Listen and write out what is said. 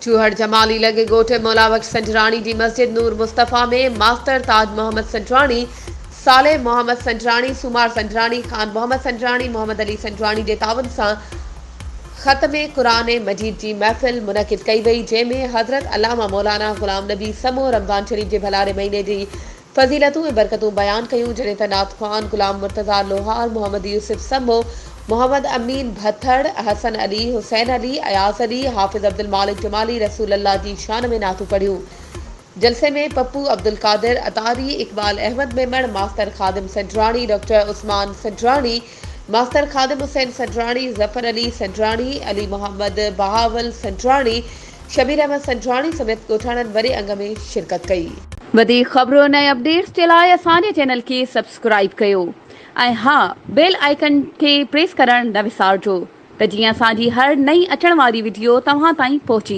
चूहड़ जमाली लगे ॻोठ मौलाबख्श संजराणी जी मस्जिद नूर मुस्तफ़ा में मास्तर ताज मोहम्मद संजराणी, सालेह मोहम्मद संजराणी, सुमार संजराणी, खान मोहम्मद संजराणी, मोहम्मद अली संजराणी जे तावन सां ख़त्म क़ुरान मजीद जी महफ़िल मुनक़िद कई वई, जंहिंमें हज़रत अल्लामा मौलाना ग़ुलाम नबी समो रमज़ान शरीफ़ जे भलारे महीने जी फ़ज़ीलतूं ऐं बरकतूं बयान कयूं, जॾहिं त नात ख़्वान ग़ुलाम मुर्तज़ा लोहार, मोहम्मद यूसुफ समो, मोहम्मद अमीन भथड़, हसन अली, हुसैन अली, अयाज़ अली, हाफ़िज़ अब्दुल मालिक जमाली रसूल अल्लाह जी शान में नातूं पढ़ियूं। जलसे में पप्पू अब्दुल कादिर अतारी, इकबाल अहमद मेमण, मास्तर खादिम संजराणी, डॉक्टर उस्मान संजराणी, मास्तर खादिम हुसैन संजराणी, ज़फ़र अली संजराणी, अली मोहम्मद बहावल संजराणी, शबीर अहमद संजराणी समेत ॻोठाणनि वॾे अंग में शिरकत कई। वधीक ख़बरूं ऐं अपडेट्स जे लाइ असांजे चैनल खे सब्सक्राइब कयो ऐं हा, बेल आइकन खे प्रेस करणु न विसारिजो त जीअं असांजी हर नई अचण वारी वीडियो तव्हां ताईं पहुची